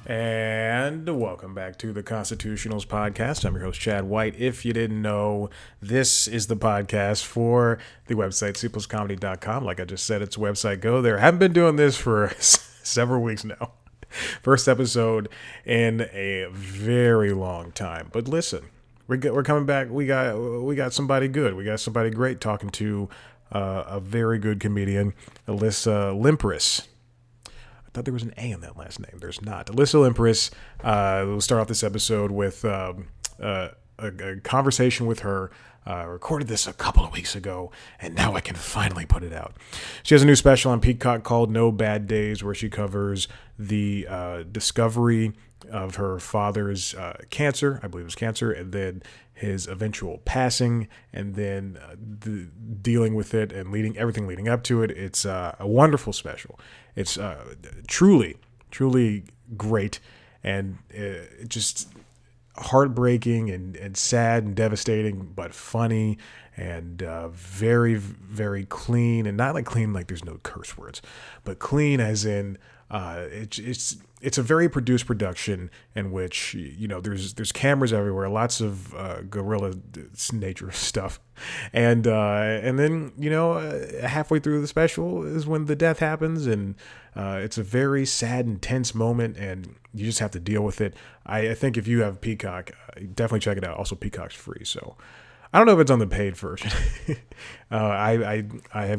And welcome back to the Constitutionals podcast. I'm your host, Chad White. If you didn't know, this is the podcast for the website, cpluscomedy.com. Like I just said, it's a website. Go there. Haven't been doing this for several weeks now. First episode in a very long time. But listen, we're coming back. We got somebody good. We got somebody great talking to a very good comedian, Alyssa Limperis. I thought there was an A in that last name. There's not. Alyssa Limperis. We'll start off this episode with a conversation with her. Recorded this a couple of weeks ago, and now I can finally put it out. She has a new special on Peacock called No Bad Days, where she covers the discovery of her father's cancer. I believe it was cancer, and then his eventual passing, and then dealing with it and everything leading up to it. It's a wonderful special. It's truly great, and just heartbreaking and sad and devastating, but funny and very, very clean. And not like clean like there's no curse words, but clean as in it's a very produced production in which, you know, there's cameras everywhere, lots of guerrilla nature stuff, and then, you know, halfway through the special is when the death happens, and it's a very sad and tense moment, and you just have to deal with it. I think if you have Peacock, definitely check it out. Also, Peacock's free, so I don't know if it's on the paid version. I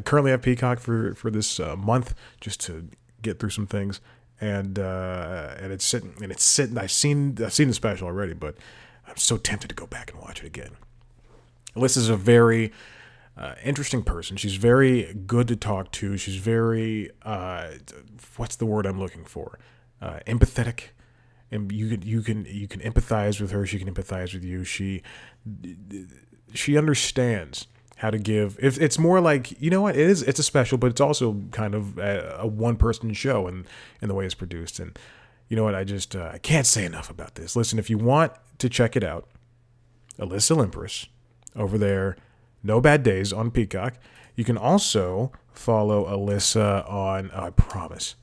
currently have Peacock for this month just to get through some things, and it's sitting. I've seen the special already, but I'm so tempted to go back and watch it again. Alyssa's a very interesting person. She's very good to talk to. She's very what's the word I'm looking for? Empathetic. And you can empathize with her. She can empathize with you. She understands how to give. If it's more like, you know what, it's a special, but it's also kind of a one person show in the way it's produced. And you know what, I can't say enough about this. Listen, if you want to check it out, Alyssa Limperis over there, No Bad Days on Peacock. You can also follow Alyssa on. Oh, I promise,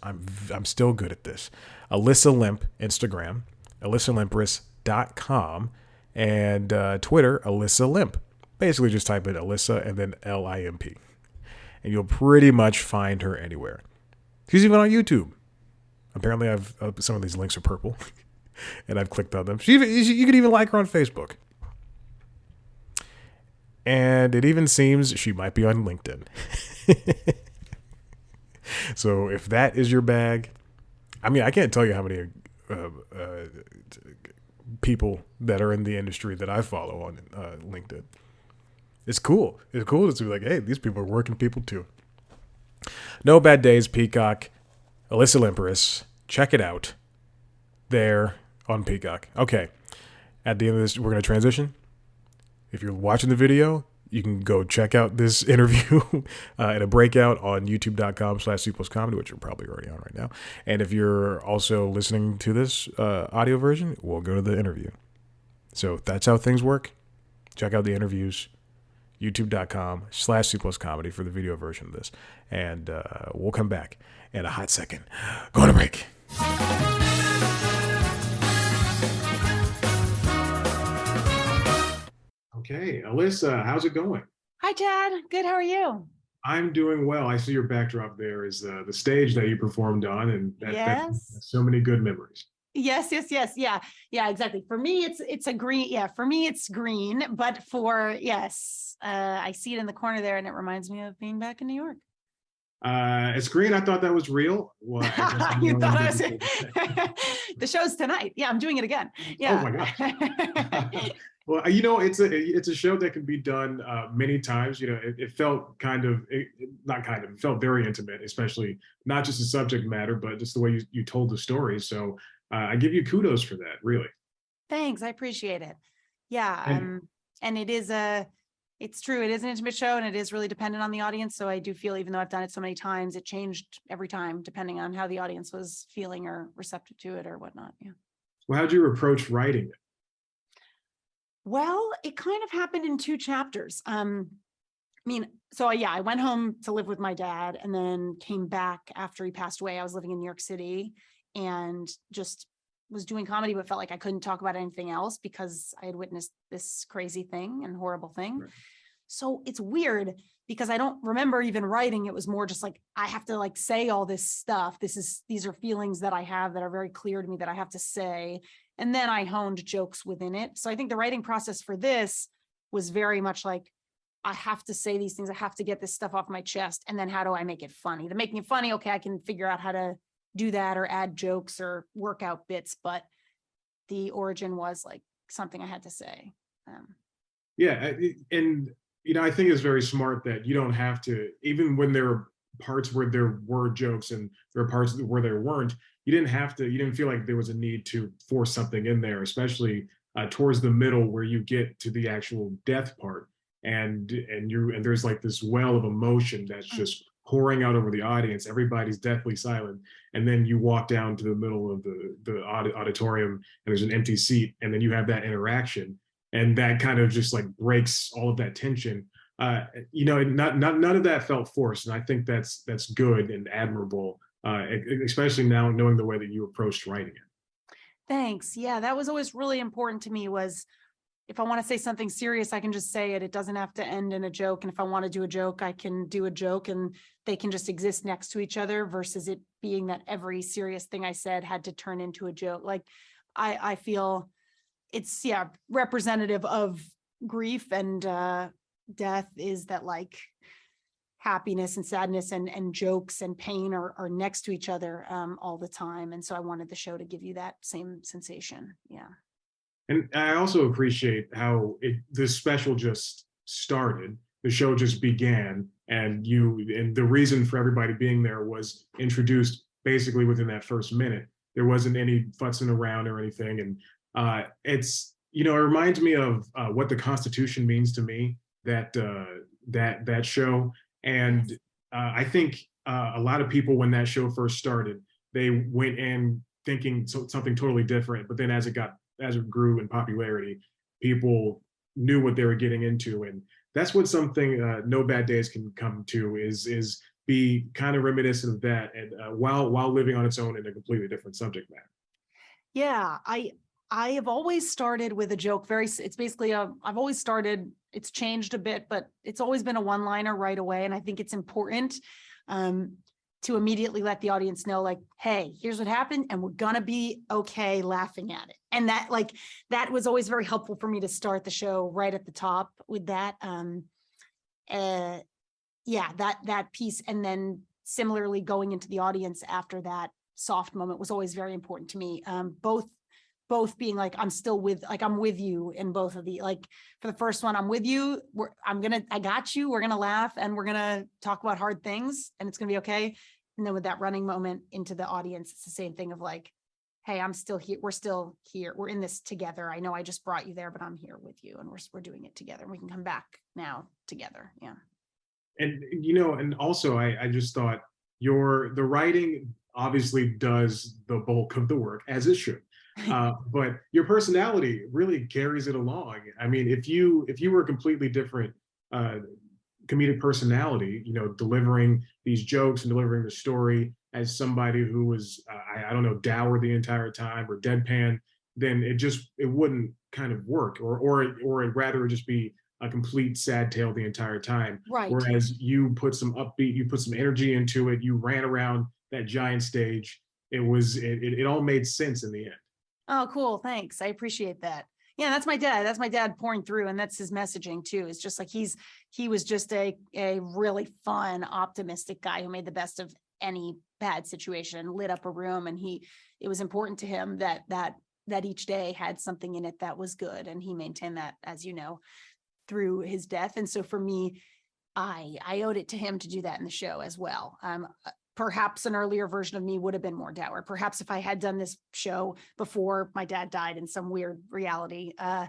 I'm still good at this. Alyssa Limp Instagram, AlyssaLimperis.com, and Twitter, Alyssa Limp. Basically, just type in Alyssa and then Limp, and you'll pretty much find her anywhere. She's even on YouTube. Apparently, some of these links are purple, and I've clicked on them. You could even like her on Facebook. And it even seems she might be on LinkedIn. So if that is your bag, I mean, I can't tell you how many people that are in the industry that I follow on LinkedIn. It's cool. It's cool to be like, hey, these people are working people too. No Bad Days, Peacock, Alyssa Limperis. Check it out there on Peacock. Okay. At the end of this, we're going to transition. If you're watching the video, you can go check out this interview in a breakout on youtube.com/cpluscomedy, which you're probably already on right now. And if you're also listening to this audio version, we'll go to the interview. So that's how things work. Check out the interviews, youtube.com/cpluscomedy for the video version of this. And we'll come back in a hot second. Go on a break. Okay, Alyssa, how's it going? Hi, Chad. Good. How are you? I'm doing well. I see your backdrop there is the stage that you performed on, and that's so many good memories. Yes. Yeah, exactly. For me, it's a green. Yeah, for me, it's green. But I see it in the corner there, and it reminds me of being back in New York. It's green. I thought that was real. Well, you thought I was. The show's tonight. Yeah, I'm doing it again. Yeah. Oh my gosh. Well, you know, it's a show that can be done many times. You know, it felt it felt very intimate, especially not just the subject matter, but just the way you told the story. So I give you kudos for that, really. Thanks. I appreciate it. Yeah. And it's true. It is an intimate show, and it is really dependent on the audience. So I do feel, even though I've done it so many times, it changed every time, depending on how the audience was feeling or receptive to it or whatnot. Yeah. Well, how'd you approach writing it? Well, it kind of happened in two chapters. I went home to live with my dad and then came back after he passed away. I was living in New York City, and just was doing comedy, but felt like I couldn't talk about anything else because I had witnessed this crazy thing and horrible thing. Right. So it's weird because I don't remember even writing. It was more just like, I have to like say all this stuff. These are feelings that I have that are very clear to me that I have to say. And then I honed jokes within it. So I think the writing process for this was very much like, I have to say these things. I have to get this stuff off my chest. And then how do I make it funny? The making it funny, okay, I can figure out how to do that or add jokes or work out bits. But the origin was like something I had to say. Yeah. And, I think it's very smart that you don't have to, even when there are parts where there were jokes and there are parts where there weren't, you didn't feel like there was a need to force something in there, especially towards the middle where you get to the actual death part. And there's like this well of emotion that's just pouring out over the audience. Everybody's deathly silent. And then you walk down to the middle of the auditorium and there's an empty seat. And then you have that interaction. And that kind of just like breaks all of that tension. None of that felt forced. And I think that's good and admirable, especially now knowing the way that you approached writing it. Thanks. Yeah, that was always really important to me was if I want to say something serious, I can just say it. It doesn't have to end in a joke. And if I want to do a joke, I can do a joke and they can just exist next to each other versus it being that every serious thing I said had to turn into a joke. Like I feel it's representative of grief and death is that like happiness and sadness and jokes and pain are next to each other all the time. And so I wanted the show to give you that same sensation. Yeah. And I also appreciate how this special just started. The show just began, and the reason for everybody being there was introduced basically within that first minute. There wasn't any futzing around or anything. And it reminds me of what the Constitution means to me, that show. And I think a lot of people, when that show first started, they went in thinking something totally different. But then as it grew in popularity, people knew what they were getting into. And that's what something No Bad Days can come to is be kind of reminiscent of that, and while living on its own in a completely different subject matter. Yeah, I have always started with a joke. It's basically I've always started, it's changed a bit, but it's always been a one-liner right away. And I think it's important to immediately let the audience know, like, hey, here's what happened and we're gonna be okay laughing at it. And that was always very helpful for me to start the show right at the top with that. That piece. And then similarly going into the audience after that soft moment was always very important to me. Both being like, I'm with you in both of the, like for the first one, I'm with you. I got you. We're going to laugh and we're going to talk about hard things and it's going to be okay. And then with that running moment into the audience, it's the same thing of like, hey, I'm still here. We're still here. We're in this together. I know I just brought you there, but I'm here with you and we're doing it together. And we can come back now together. Yeah. And, and also I just thought the writing obviously does the bulk of the work, as it should. But your personality really carries it along. I mean, if you were a completely different comedic personality, delivering these jokes and delivering the story as somebody who was, I don't know, dour the entire time or deadpan, then it wouldn't kind of work, or it'd rather just be a complete sad tale the entire time. Right. Whereas you put some upbeat, you put some energy into it, you ran around that giant stage. It all made sense in the end. Oh, cool. Thanks. I appreciate that. Yeah, that's my dad. That's my dad pouring through. And that's his messaging too. It's just like he was just a really fun, optimistic guy who made the best of any bad situation, lit up a room. And it was important to him that each day had something in it that was good. And he maintained that, as you know, through his death. And so for me, I owed it to him to do that in the show as well. Perhaps an earlier version of me would have been more dour. Perhaps if I had done this show before my dad died in some weird reality, I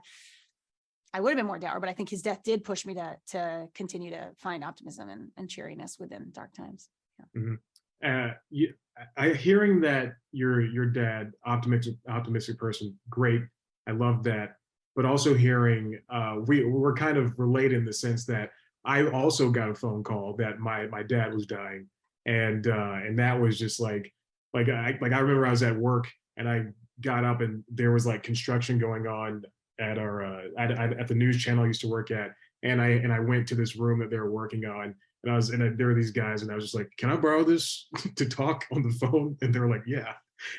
would have been more dour, but I think his death did push me to continue to find optimism and cheeriness within dark times. Yeah. Mm-hmm. Hearing that your dad, optimistic person, great. I love that. But also hearing, we're kind of related in the sense that I also got a phone call that my dad was dying. And that was just like I remember I was at work and I got up and there was like construction going on at our at the news channel I used to work at, and I went to this room that they were working on, and there were these guys, and I was just like, can I borrow this to talk on the phone? And they were like, yeah.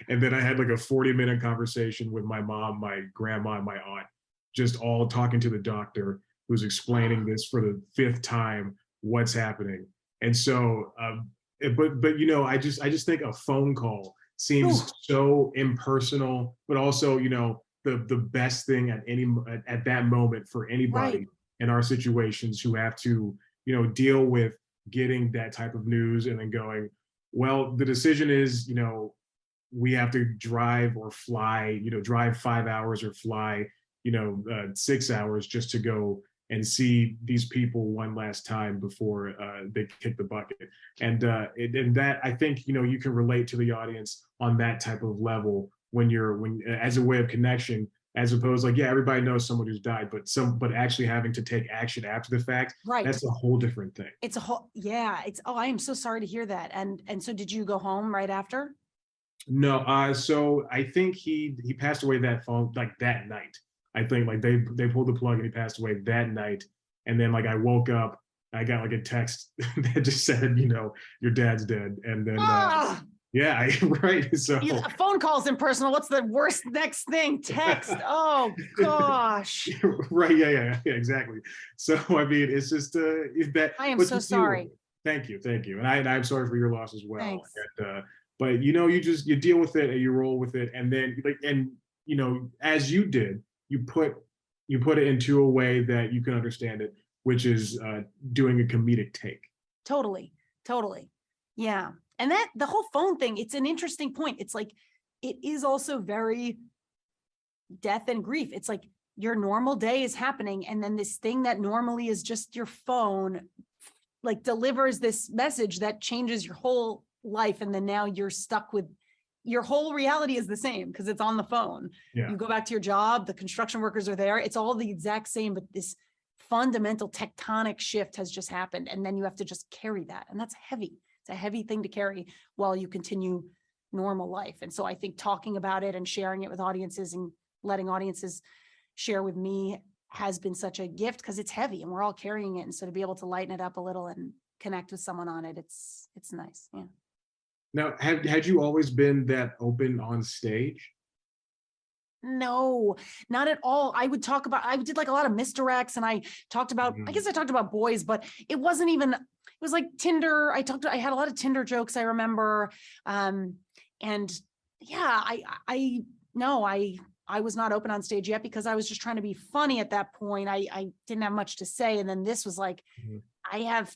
And then I had like a 40-minute conversation with my mom, my grandma, and my aunt, just all talking to the doctor who's explaining this for the fifth time what's happening. And so, but you know, I just think a phone call seems so impersonal, but also, you know, the best thing at that moment for anybody in our situations who have to, you know, deal with getting that type of news and then going, well, the decision is, you know, we have to drive or fly, you know, drive 5 hours or fly, you know, 6 hours just to go and see these people one last time before they kick the bucket. And that, I think, you know, you can relate to the audience on that type of level when as a way of connection, as opposed like, yeah, everybody knows someone who's died, but actually having to take action after the fact, that's a whole different thing. It's a whole, yeah, I am so sorry to hear that. And so did you go home right after? No, so I think he passed away that night. I think like they pulled the plug and he passed away that night. And then like I woke up, I got like a text that just said, you know, your dad's dead. And then yeah, right. So phone calls impersonal. What's the worst next thing? Text. Oh gosh. Right. Yeah, exactly. So I mean, it's just that I am so sorry. Thank you. And I'm sorry for your loss as well. Thanks. And, but you know, you deal with it and you roll with it, and then you know, as you did, you put it into a way that you can understand it, which is doing a comedic take. Totally. Yeah. And that the whole phone thing, it's an interesting point. It's like, it is also very death and grief. It's like your normal day is happening, and then this thing that normally is just your phone, like delivers this message that changes your whole life. And then now you're stuck with your whole reality is the same because it's on the phone. Yeah. You go back to your job, the construction workers are there. It's all the exact same, but this fundamental tectonic shift has just happened. And then you have to just carry that. And that's heavy. It's a heavy thing to carry while you continue normal life. And so I think talking about it and sharing it with audiences and letting audiences share with me has been such a gift because it's heavy and we're all carrying it. And so to be able to lighten it up a little and connect with someone on it, it's nice. Yeah. Now, had you always been that open on stage? No, not at all. I did like a lot of misdirects, and I talked about, I guess I talked about boys, but it wasn't even, it was like Tinder. I had a lot of Tinder jokes, I remember. And yeah, I was not open on stage yet because I was just trying to be funny at that point. I didn't have much to say. And then this was like, I have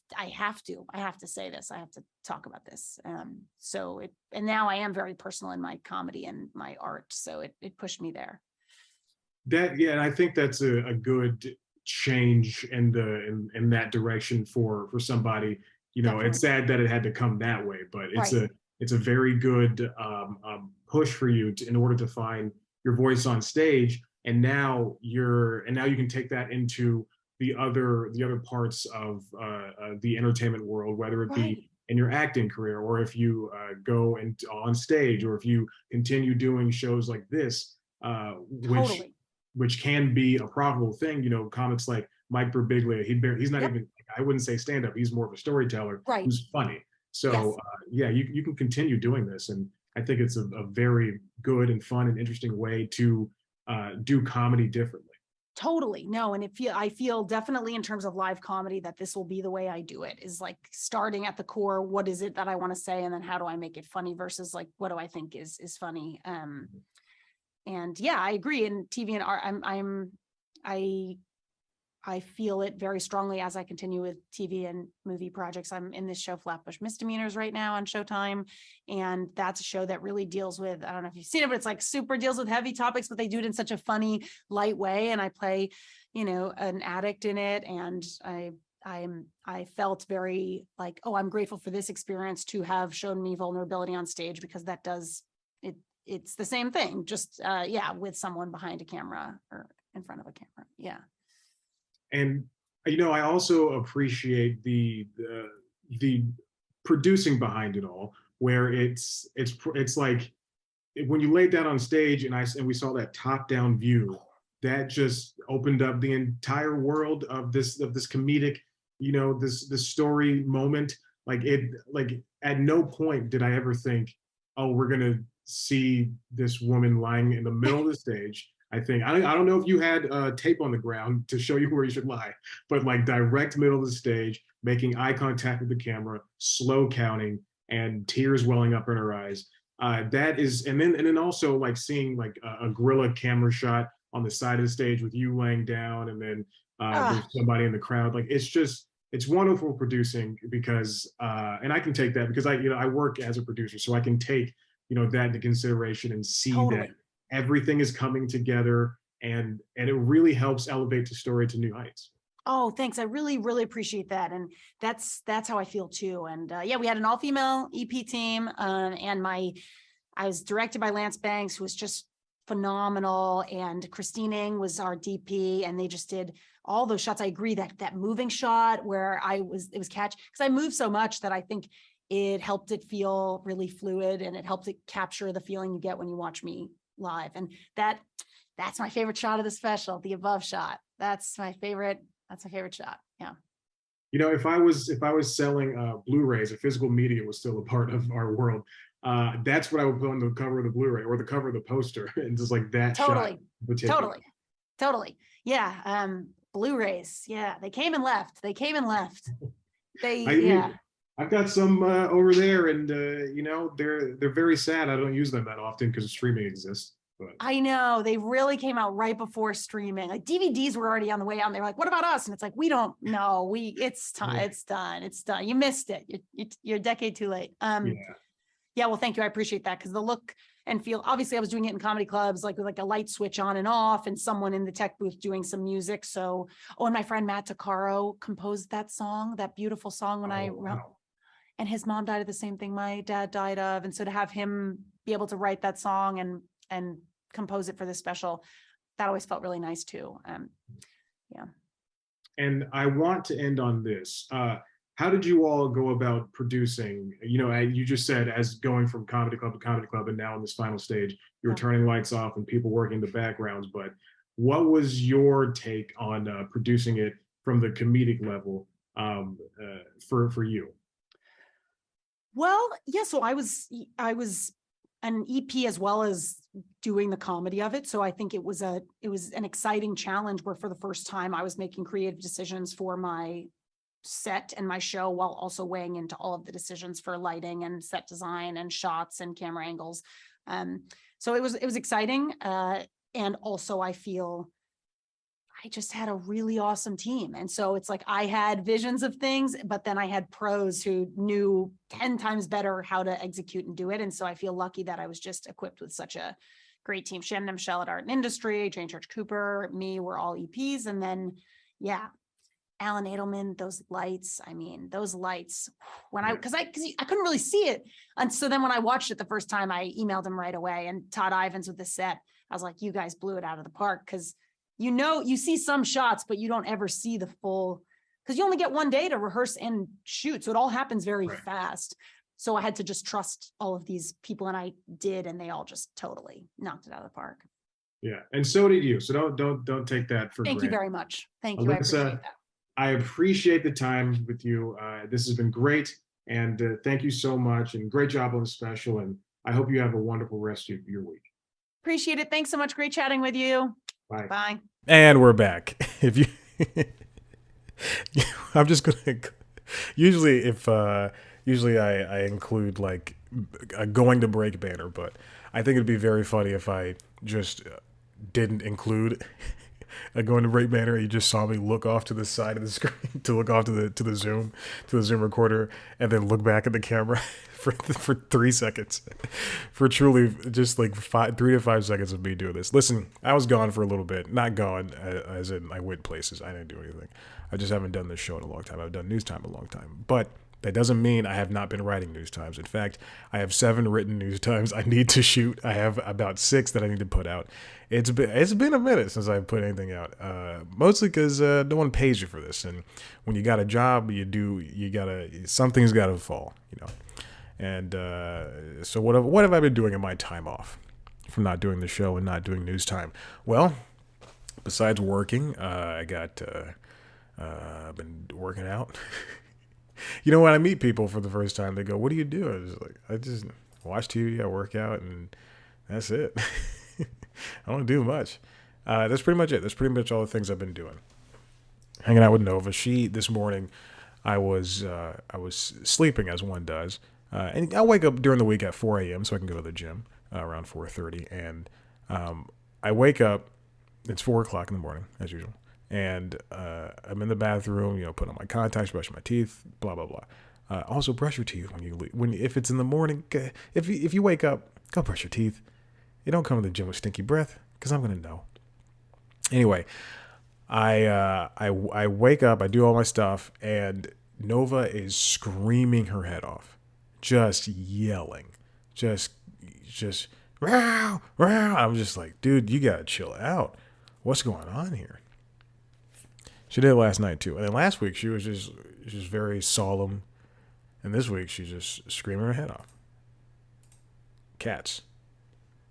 to say this. I have to talk about this. And now I am very personal in my comedy and my art. So it pushed me there. And I think that's a good change in that direction for somebody. You know, Definitely. It's sad that it had to come that way, but it's a very good push for you in order to find your voice on stage. And now you can take that into the other parts of the entertainment world, whether it be in your acting career, or if you go on stage, or if you continue doing shows like this, which can be a profitable thing. You know, comics like Mike Birbiglia, he's not even, I wouldn't say stand up, he's more of a storyteller who's funny. So you can continue doing this, and I think it's a very good and fun and interesting way to do comedy differently. Totally. No. And I feel definitely in terms of live comedy that this will be the way I do it, is like starting at the core. What is it that I want to say? And then how do I make it funny versus like, what do I think is funny? And yeah, I agree. In TV and art, I feel it very strongly as I continue with TV and movie projects. I'm in this show, Flatbush Misdemeanors, right now on Showtime. And that's a show that really deals with, I don't know if you've seen it, but it's like super deals with heavy topics, but they do it in such a funny, light way. And I play, you know, an addict in it. And I felt very like, oh, I'm grateful for this experience to have shown me vulnerability on stage, because that does it. It's the same thing, just with someone behind a camera or in front of a camera. Yeah. And, you know, I also appreciate the producing behind it all, where it's like when you laid that on stage and we saw that top down view, that just opened up the entire world of this comedic, this story moment. Like at no point did I ever think, oh, we're gonna see this woman lying in the middle of the stage. I don't know if you had tape on the ground to show you where you should lie, but like direct middle of the stage, making eye contact with the camera, slow counting, and tears welling up in her eyes. That is, and then also like seeing like a guerrilla camera shot on the side of the stage with you laying down, and then there's somebody in the crowd. Like it's wonderful producing because, and I can take that because I work as a producer, so I can take that into consideration and see Totally. that everything is coming together, and it really helps elevate the story to new heights. Oh, thanks. I really, really appreciate that. And that's how I feel too. And yeah, we had an all-female EP team, and I was directed by Lance Banks, who was just phenomenal. And Christine Ng was our DP, and they just did all those shots. I agree that moving shot where it was catch, because I move so much that I think it helped it feel really fluid, and it helped it capture the feeling you get when you watch me live. And that's my favorite shot of the special, the above shot. That's my favorite shot. Yeah. If I was selling Blu-rays, if physical media was still a part of our world, that's what I would put on the cover of the Blu-ray or the cover of the poster, and just like that Totally. shot. Totally. Yeah. Blu-rays. Yeah. They came and left. I've got some over there, and they're very sad. I don't use them that often because streaming exists. But I know they really came out right before streaming. Like DVDs were already on the way out, and they're like, "What about us?" And it's like, we don't know. It's time. Yeah. It's done. You missed it. You're a decade too late. Yeah. Well, thank you. I appreciate that, because the look and feel. Obviously, I was doing it in comedy clubs, like with like a light switch on and off, and someone in the tech booth doing some music. So, and my friend Matt Tuccaro composed that song, that beautiful song when wow. and his mom died of the same thing my dad died of. And so to have him be able to write that song and compose it for this special, that always felt really nice too. Yeah. And I want to end on this. How did you all go about producing? You just said, as going from comedy club to comedy club, and now in this final stage, you were turning lights off and people working the backgrounds. But what was your take on producing it from the comedic level for you? Well, yeah. So I was an EP as well as doing the comedy of it. So I think it was an exciting challenge where for the first time I was making creative decisions for my set and my show, while also weighing into all of the decisions for lighting and set design and shots and camera angles. So it was exciting. And also I feel I just had a really awesome team. And so it's like I had visions of things, but then I had pros who knew 10 times better how to execute and do it. And so I feel lucky that I was just equipped with such a great team. Shannon and Michelle at Art and Industry, Jane Church Cooper, me, we're all EPs. And then, yeah, Alan Edelman, those lights when because I couldn't really see it. And so then when I watched it the first time, I emailed him right away, and Todd Ivins with the set, I was like, you guys blew it out of the park. Because you see some shots, but you don't ever see the full, because you only get one day to rehearse and shoot. So it all happens very fast. So I had to just trust all of these people, and I did, and they all just totally knocked it out of the park. Yeah. And so did you. So don't take that for granted. Thank you very much. Thank you. Alyssa, I appreciate the time with you. This has been great. And thank you so much. And great job on the special. And I hope you have a wonderful rest of your week. Appreciate it. Thanks so much. Great chatting with you. Bye. Bye. And we're back. If you, I'm just gonna. Usually I include like a going to break banner, but I think it'd be very funny if I just didn't include a going to break banner. You just saw me look off to the side of the screen to look off to the Zoom recorder, and then look back at the camera for 3 seconds, for truly just like 3 to 5 seconds of me doing this. Listen, I was gone for a little bit, not gone as in I went places. I didn't do anything. I just haven't done this show in a long time. I've done News Time a long time, but that doesn't mean I have not been writing news times. In fact, I have 7 written news times I need to shoot. I have about 6 that I need to put out. It's been a minute since I've put anything out. Mostly because no one pays you for this, and when you got a job, something's got to fall, And so what have I been doing in my time off from not doing the show and not doing news time? Well, besides working, I've been working out. You know, when I meet people for the first time, they go, "What do you do?" I just watch TV, I work out, and that's it. I don't do much. That's pretty much it. That's pretty much all the things I've been doing. Hanging out with Nova. This morning, I was sleeping as one does, and I wake up during the week at 4 a.m. so I can go to the gym around 4:30, and I wake up. It's 4 o'clock in the morning as usual. And I'm in the bathroom, putting on my contacts, brushing my teeth, blah blah blah. Also, brush your teeth if it's in the morning. If you wake up, go brush your teeth. You don't come to the gym with stinky breath, because I'm gonna know. Anyway, I wake up, I do all my stuff, and Nova is screaming her head off, just yelling, just row, row. I'm just like, dude, you gotta chill out. What's going on here? She did it last night too. And then last week she was just very solemn. And this week she's just screaming her head off. Cats.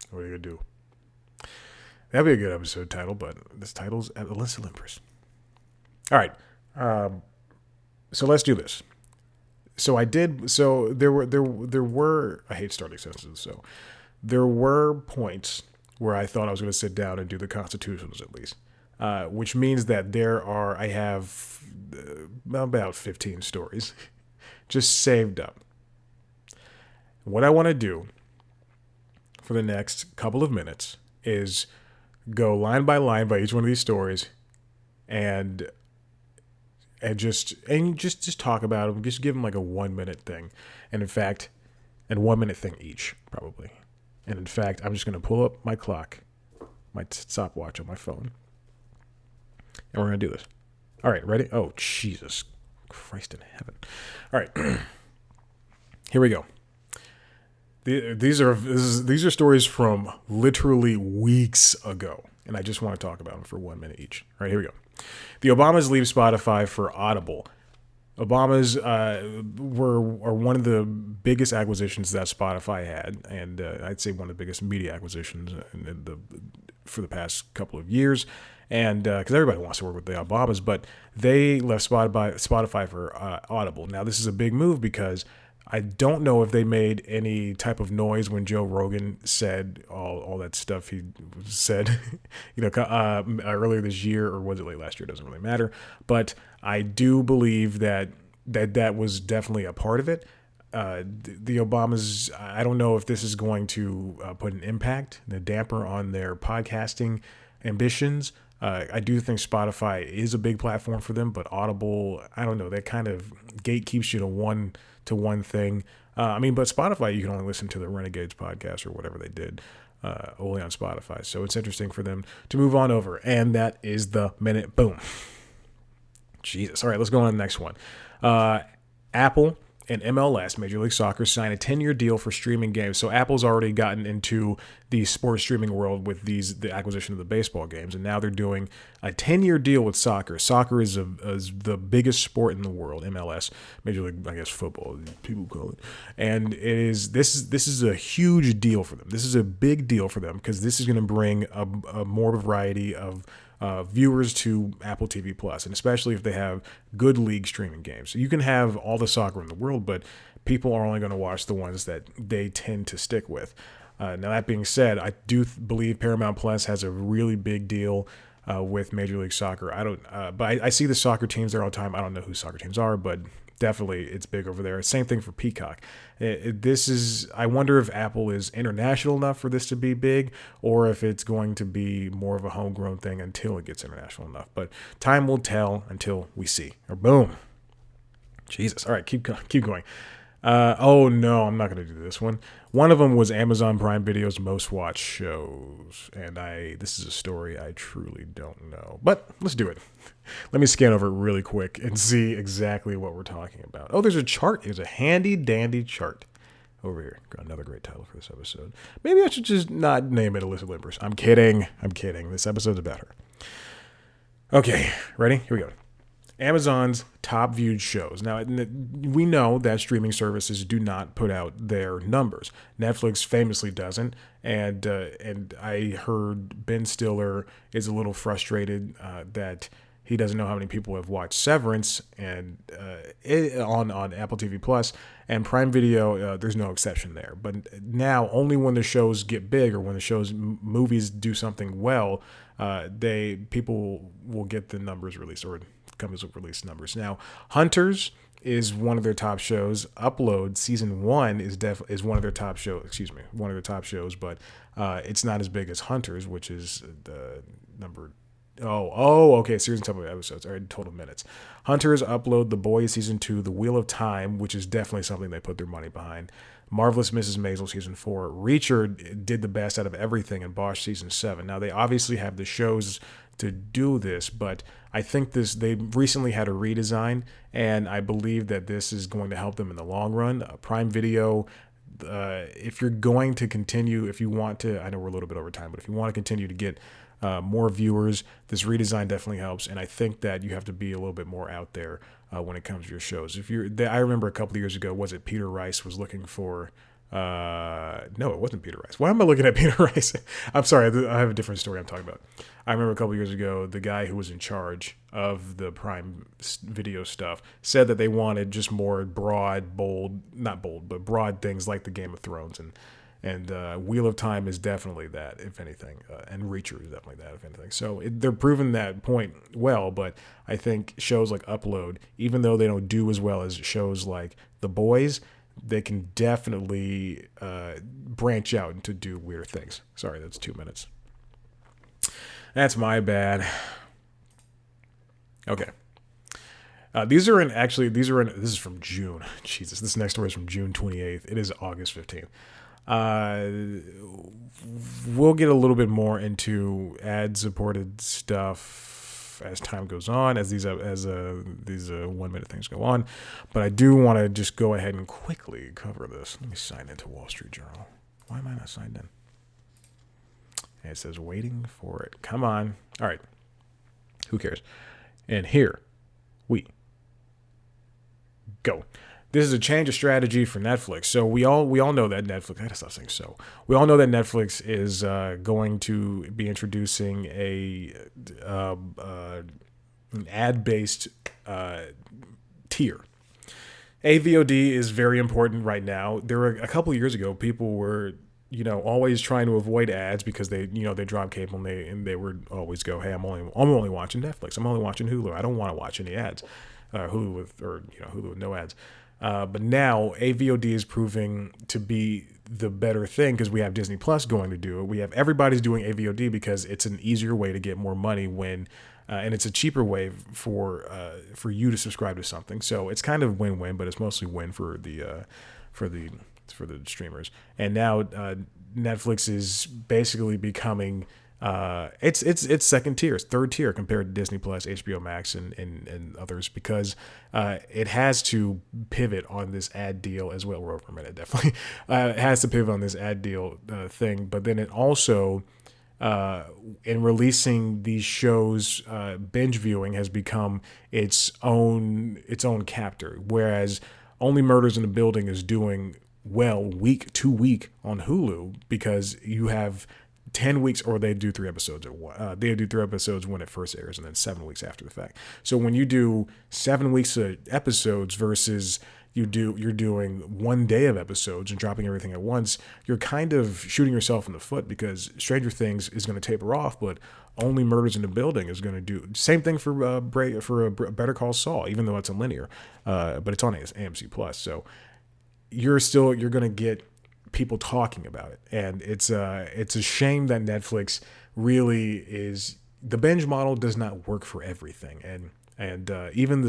What are you gonna do? That'd be a good episode title, but this title's Alyssa Limperis. All right. So let's do this. There were I hate starting sentences, so there were points where I thought I was going to sit down and do the Constitutionals at least. Which means that I have about 15 stories just saved up. What I want to do for the next couple of minutes is go line by line by each one of these stories and just talk about them. Just give them like a 1 minute thing. And in fact, 1 minute thing each, probably. And in fact, I'm just going to pull up my clock, my stopwatch on my phone. And we're going to do this. All right, ready? Oh, Jesus Christ in heaven. All right. Here we go. These are stories from literally weeks ago, and I just want to talk about them for 1 minute each. All right, here we go. The Obamas leave Spotify for Audible. Obamas are one of the biggest acquisitions that Spotify had, and I'd say one of the biggest media acquisitions for the past couple of years. And because everybody wants to work with the Obamas, but they left Spotify for Audible. Now, this is a big move because I don't know if they made any type of noise when Joe Rogan said all that stuff he said, earlier this year, or was it late last year? It doesn't really matter. But I do believe that was definitely a part of it. The Obamas, I don't know if this is going to put an impact, the damper on their podcasting ambitions. I do think Spotify is a big platform for them, but Audible, I don't know, that kind of gatekeeps you to one thing. But Spotify, you can only listen to the Renegades podcast or whatever they did only on Spotify. So it's interesting for them to move on over. And that is the minute. Boom. Jesus. All right, let's go on to the next one. Apple and MLS, Major League Soccer, signed a 10-year deal for streaming games. So Apple's already gotten into the sports streaming world with the acquisition of the baseball games, and now they're doing a 10-year deal with soccer. Soccer is the biggest sport in the world, MLS, Major League, I guess, football, people call it. And this is a huge deal for them. This is a big deal for them because this is going to bring a more variety of viewers to Apple TV Plus, and especially if they have good league streaming games. So you can have all the soccer in the world, but people are only going to watch the ones that they tend to stick with. Now, that being said, I do believe Paramount Plus has a really big deal with Major League Soccer. But I see the soccer teams there all the time. I don't know who soccer teams are, but definitely it's big over there. Same thing for Peacock. I wonder if Apple is international enough for this to be big, or if it's going to be more of a homegrown thing until it gets international enough. But time will tell until we see. Or boom. Jesus. All right, keep going. Oh no, I'm not going to do this one. One of them was Amazon Prime Video's most watched shows, and this is a story I truly don't know, but let's do it. Let me scan over it really quick and see exactly what we're talking about. Oh, there's a chart. There's a handy dandy chart over here. Got another great title for this episode. Maybe I should just not name it Alyssa Limperis. I'm kidding. This episode's about her. Okay, ready? Here we go. Amazon's top viewed shows. Now, we know that streaming services do not put out their numbers. Netflix famously doesn't, and I heard Ben Stiller is a little frustrated that he doesn't know how many people have watched Severance and on Apple TV Plus and Prime Video. There's no exception there. But now, only when the shows get big or when the movies do something well, people will get the numbers released, or companies will release numbers. Now, Hunters is one of their top shows. Upload season 1 is one of their top shows. One of their top shows, but it's not as big as Hunters, which is the number. Okay. Series and total episodes. All right, total minutes. Hunters, Upload, The Boys season 2, The Wheel of Time, which is definitely something they put their money behind. Marvelous Mrs. Maisel season 4. Reacher did the best out of everything in Bosch season 7. Now, they obviously have the shows to do this, but I think they recently had a redesign, and I believe that this is going to help them in the long run. Prime Video, if you're going to continue, if you want to, I know we're a little bit over time, but if you want to continue to get more viewers, this redesign definitely helps, and I think that you have to be a little bit more out there when it comes to your shows. I remember a couple of years ago, was it Peter Rice was looking for? No, it wasn't Peter Rice. Why am I looking at Peter Rice? I'm sorry, I have a different story I'm talking about. I remember a couple of years ago, the guy who was in charge of the Prime Video stuff said that they wanted just more broad, bold, not bold, but broad things like the Game of Thrones, and Wheel of Time is definitely that, if anything, and Reacher is definitely that, if anything. So they're proving that point well, but I think shows like Upload, even though they don't do as well as shows like The Boys, they can definitely branch out and to do weird things. Sorry, that's 2 minutes. That's my bad. Okay. This is from June. Jesus, this next story is from June 28th. It is August 15th. We'll get a little bit more into ad-supported stuff as time goes on, as these 1 minute things go on. But I do want to just go ahead and quickly cover this. Let me sign into Wall Street Journal. Why am I not signed in? And it says waiting for it. Come on. All right. Who cares? And here we go. This is a change of strategy for Netflix. So we all know that Netflix. I gotta stop saying so. We all know that Netflix is going to be introducing an ad-based tier. AVOD is very important right now. There were a couple of years ago, people were always trying to avoid ads because they drop cable and they would always go, hey, I'm only watching Netflix. I'm only watching Hulu. I don't want to watch any ads. Hulu with no ads. But now AVOD is proving to be the better thing because we have Disney Plus going to do it. Everybody's doing AVOD because it's an easier way to get more money and it's a cheaper way for you to subscribe to something. So it's kind of win-win, but it's mostly win for the streamers. And now Netflix is basically becoming it's second tier, it's third tier compared to Disney Plus, HBO Max, and others because it has to pivot on this ad deal as well. We're over a minute, definitely. It has to pivot on this ad deal thing, but then it also in releasing these shows, binge viewing has become its own captor, whereas Only Murders in the Building is doing well week to week on Hulu because you have 10 weeks, or they do 3 episodes at one. They do 3 episodes when it first airs, and then 7 weeks after the fact. So when you do 7 weeks of episodes versus you're doing 1 day of episodes and dropping everything at once, you're kind of shooting yourself in the foot because Stranger Things is going to taper off, but Only Murders in the Building is going to do same thing for Better Call Saul, even though it's a linear, but it's on AMC Plus. So you're going to get people talking about it, and it's a shame that Netflix really is the binge model does not work for everything, and even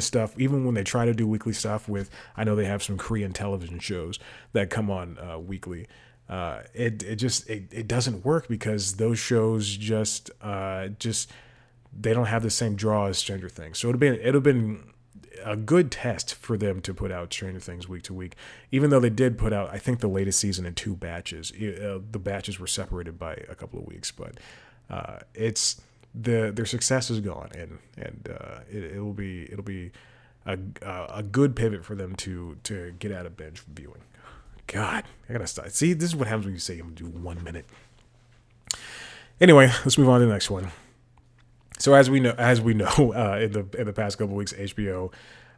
when they try to do weekly stuff with, I know they have some Korean television shows that come on weekly, it doesn't work because those shows just they don't have the same draw as Stranger Things. So it'd have been a good test for them to put out Stranger Things week to week, even though they did put out, I think, the latest season in 2 batches. The batches were separated by a couple of weeks, but their success is gone, and it'll be a good pivot for them to get out of binge viewing. God, I gotta stop. See, this is what happens when you say I'm gonna do 1 minute. Anyway, let's move on to the next one. So as we know, in the past couple of weeks, HBO,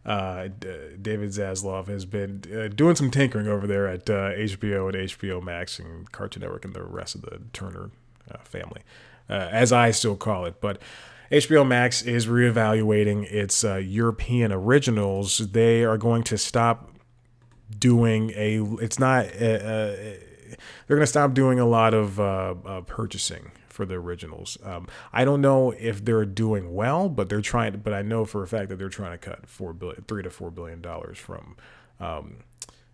David Zaslav has been doing some tinkering over there at HBO and HBO Max and Cartoon Network and the rest of the Turner family, as I still call it. But HBO Max is reevaluating its European originals. They are going to stop doing they're going to stop doing a lot of purchasing for the originals. I don't know if they're doing well, but they're trying. But I know for a fact that they're trying to cut $3 to $4 billion from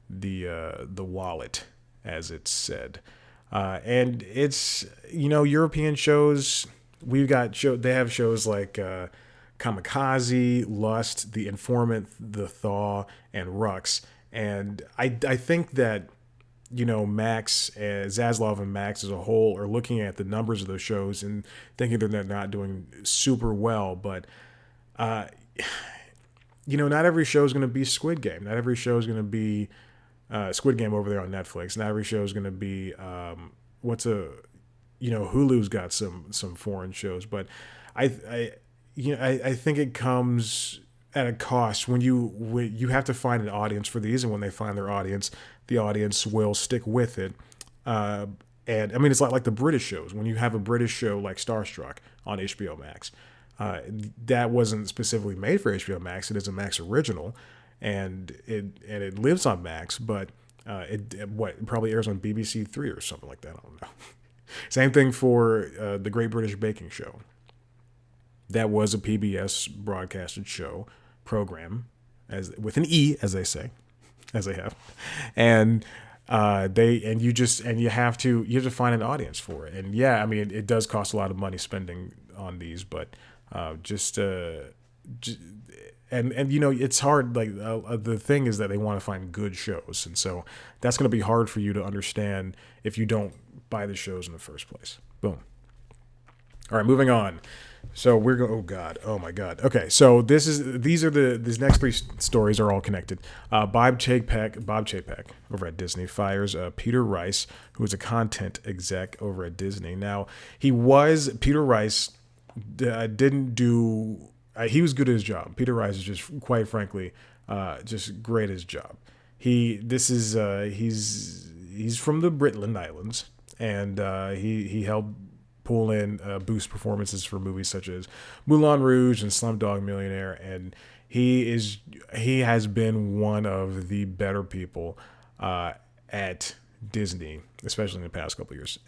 the wallet, as it's said. And it's, European shows. They have shows like Kamikaze, Lust, The Informant, The Thaw, and Rux. And I think that, Max, Zaslav and Max as a whole are looking at the numbers of those shows and thinking that they're not doing super well. But, not every show is going to be Squid Game. Not every show is going to be Squid Game over there on Netflix. Not every show is going to be Hulu's got some foreign shows. But I think it comes at a cost when you have to find an audience for these, and when they find their audience, the audience will stick with it. And I mean, it's like the British shows. When you have a British show like Starstruck on HBO Max, that wasn't specifically made for HBO Max. It is a Max original, and it lives on Max, but it probably airs on BBC Three or something like that. I don't know. Same thing for the Great British Baking Show. That was a PBS broadcasted program, with an E, as they say, as they have, and you have to find an audience for it. And yeah, I mean, it does cost a lot of money spending on these, but it's hard. Like the thing is that they want to find good shows, and so that's going to be hard for you to understand if you don't buy the shows in the first place. Boom. All right, moving on. So we're going. Oh my God. Okay, so these next three stories are all connected. Bob Chapek over at Disney fires Peter Rice, who is a content exec over at Disney. Now Peter Rice didn't do. He was good at his job. Peter Rice is just, quite frankly, just great at his job. He's from the Britland Islands, and he helped pull in boost performances for movies such as Moulin Rouge and Slumdog Millionaire, and he has been one of the better people at Disney, especially in the past couple of years.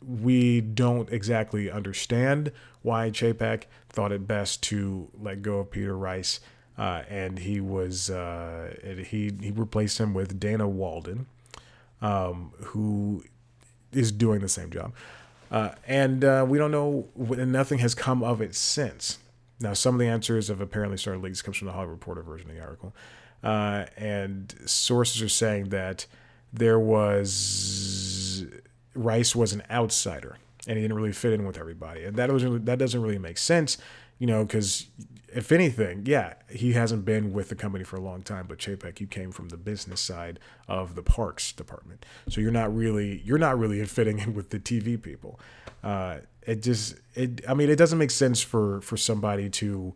We don't exactly understand why Chapek thought it best to let go of Peter Rice, and he replaced him with Dana Walden, who is doing the same job. And we don't know, nothing has come of it since. Now, some of the answers have apparently started leaks. This comes from the Hollywood Reporter version of the article. And sources are saying that Rice was an outsider and he didn't really fit in with everybody. And that doesn't really make sense, because if anything, yeah, he hasn't been with the company for a long time, but Chapek, you came from the business side of the parks department. So you're not really fitting in with the TV people. It doesn't make sense for somebody to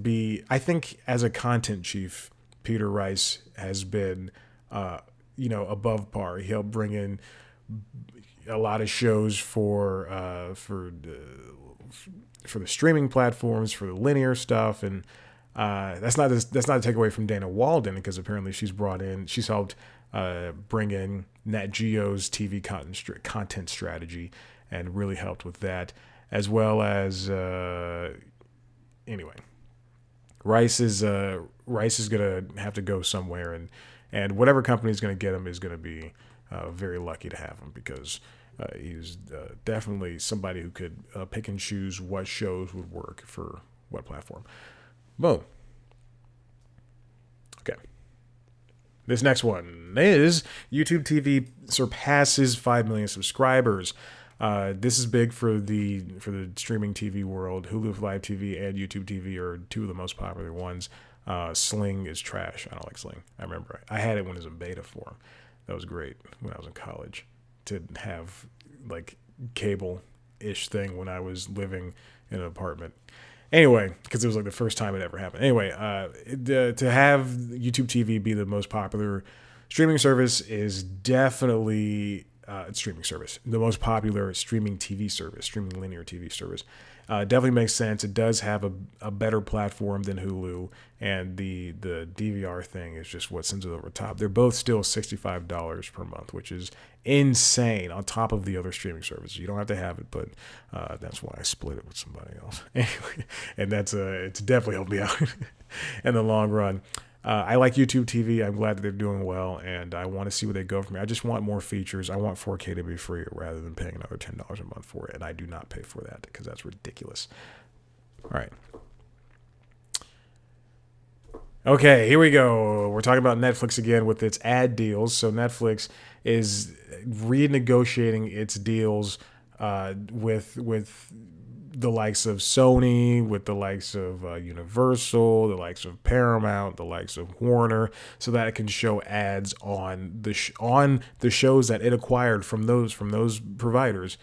be, I think as a content chief, Peter Rice has been, above par. He helped bring in a lot of shows for the streaming platforms, for the linear stuff, and that's not a takeaway from Dana Walden, because apparently she's helped bring in Nat Geo's TV content strategy and really helped with that, as well as anyway, Rice is gonna have to go somewhere, and whatever company is gonna get him is gonna be very lucky to have him, because he's definitely somebody who could pick and choose what shows would work for what platform. Boom. Okay. This next one is YouTube TV surpasses 5 million subscribers. This is big for the streaming TV world. Hulu Live TV and YouTube TV are two of the most popular ones. Sling is trash. I don't like Sling. I remember I had it when it was in beta form. That was great when I was in college to have like cable-ish thing when I was living in an apartment. Anyway, because it was like the first time it ever happened. Anyway, to have YouTube TV be the most popular streaming service is definitely streaming service. The most popular streaming TV service, streaming linear TV service. Definitely makes sense. It does have a better platform than Hulu, and the DVR thing is just what sends it over the top. They're both still $65 per month, which is insane on top of the other streaming services. You don't have to have it, but that's why I split it with somebody else. Anyway, and it's definitely helped me out in the long run. I like YouTube TV. I'm glad that they're doing well, and I want to see where they go from here. I just want more features. I want 4K to be free rather than paying another $10 a month for it, and I do not pay for that because that's ridiculous. All right. Okay, here we go. We're talking about Netflix again with its ad deals. So Netflix is renegotiating its deals with the likes of Sony, with the likes of Universal, the likes of Paramount, the likes of Warner, so that it can show ads on the shows that it acquired from those providers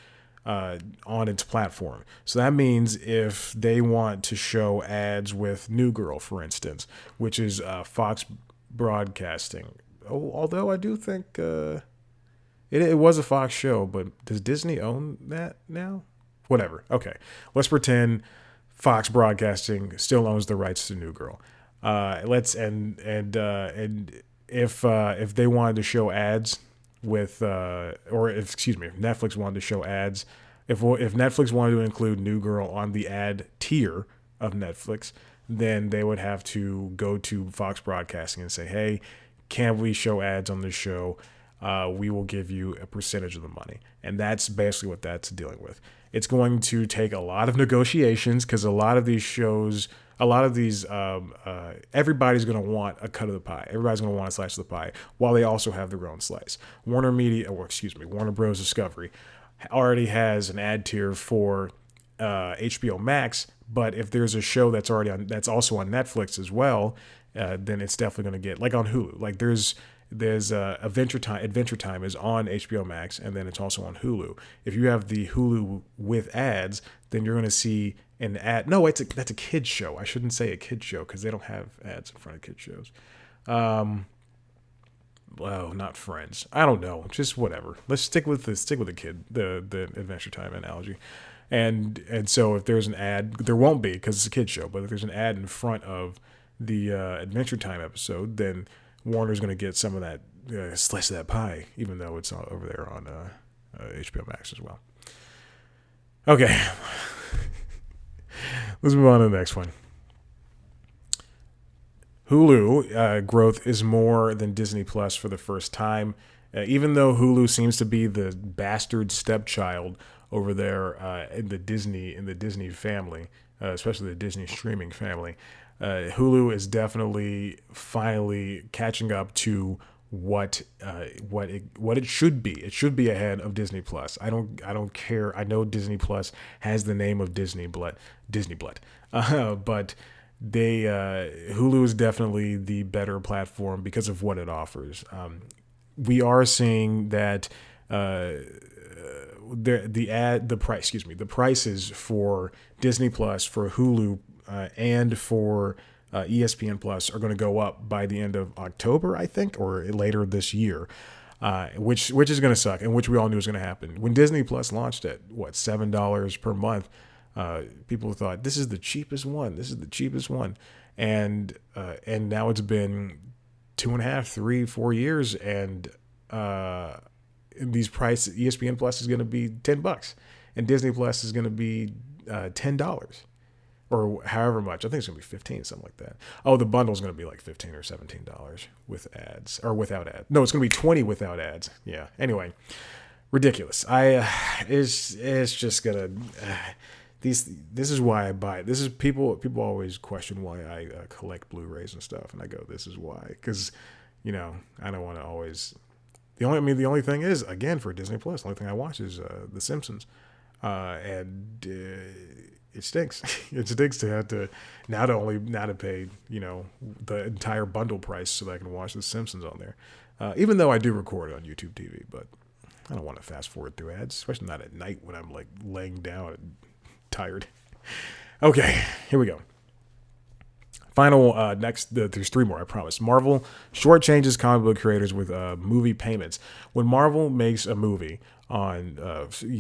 on its platform. So that means if they want to show ads with New Girl, for instance, which is Fox Broadcasting. Although I do think it was a Fox show, but does Disney own that now? Whatever. Okay. Let's pretend Fox Broadcasting still owns the rights to New Girl. If they wanted to show ads with if Netflix wanted to show ads, if Netflix wanted to include New Girl on the ad tier of Netflix, then they would have to go to Fox Broadcasting and say, "Hey, can we show ads on this show? We will give you a percentage of the money." And that's basically what that's dealing with. It's going to take a lot of negotiations because a lot of these shows, everybody's going to want a cut of the pie. Everybody's going to want a slice of the pie while they also have their own slice. Warner Bros. Discovery already has an ad tier for HBO Max, but if there's a show that's also on Netflix as well, then it's definitely going to get, like on Hulu. Like there's Adventure Time is on HBO Max, and then it's also on Hulu. If you have the Hulu with ads, then you're going to see an ad. No, that's a kids show. I shouldn't say a kids show because they don't have ads in front of kids shows. Well, not Friends. I don't know. Just whatever. Let's stick with the Adventure Time analogy. And so if there's an ad, there won't be because it's a kids show. But if there's an ad in front of the Adventure Time episode, then Warner's going to get some of that slice of that pie, even though it's all over there on HBO Max as well. Okay. Let's move on to the next one. Hulu growth is more than Disney Plus for the first time. Even though Hulu seems to be the bastard stepchild over there in the Disney family, especially the Disney streaming family, Hulu is definitely finally catching up to what it should be. It should be ahead of Disney Plus. I don't care. I know Disney Plus has the name of Disney Blood, but Hulu is definitely the better platform because of what it offers. We are seeing that the prices for Disney Plus, for Hulu, and for ESPN Plus are going to go up by the end of October, I think, or later this year, which is going to suck, and which we all knew was going to happen. When Disney Plus launched at $7 per month, people thought this is the cheapest one. This is the cheapest one, and now it's been 2.5, 3, 4 years, and these prices, ESPN Plus is going to be $10, and Disney Plus is going to be $10. Or however much. I think it's going to be 15, something like that. Oh, the bundle's going to be like $15 or $17 with ads, or without ads. No, it's going to be 20 without ads. Yeah. Anyway, ridiculous. It's just gonna. This is why I buy it. This is people always question why I collect Blu-rays and stuff, and I go, this is why, because I don't want to always the only thing is, again, for Disney Plus, the only thing I watch is The Simpsons, and it stinks. It stinks to have to now to pay the entire bundle price so that I can watch The Simpsons on there. Even though I do record it on YouTube TV, but I don't want to fast forward through ads, especially not at night when I'm like laying down and tired. Okay, here we go. Final, there's 3 more, I promise. Marvel shortchanges comic book creators with movie payments. When Marvel makes a movie on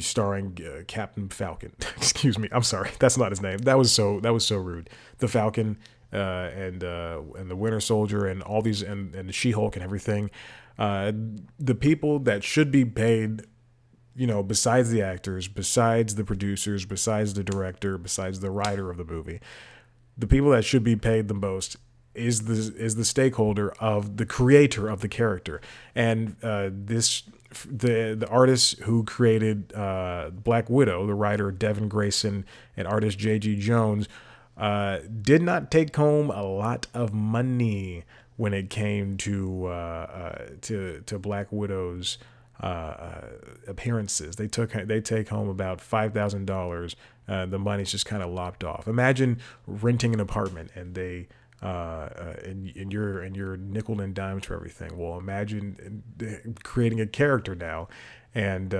starring Captain Falcon, excuse me, I'm sorry, that's not his name. That was so rude. The Falcon and the Winter Soldier and all these and the She-Hulk and everything. The people that should be paid, besides the actors, besides the producers, besides the director, besides the writer of the movie. The people that should be paid the most is the stakeholder of the creator of the character, and the artist who created Black Widow, the writer Devin Grayson and artist J.G. Jones, did not take home a lot of money when it came to Black Widow's appearances. They take home about $5,000. The money's just kind of lopped off. Imagine renting an apartment and they and you're nickel and dimes for everything. Well, imagine creating a character now, and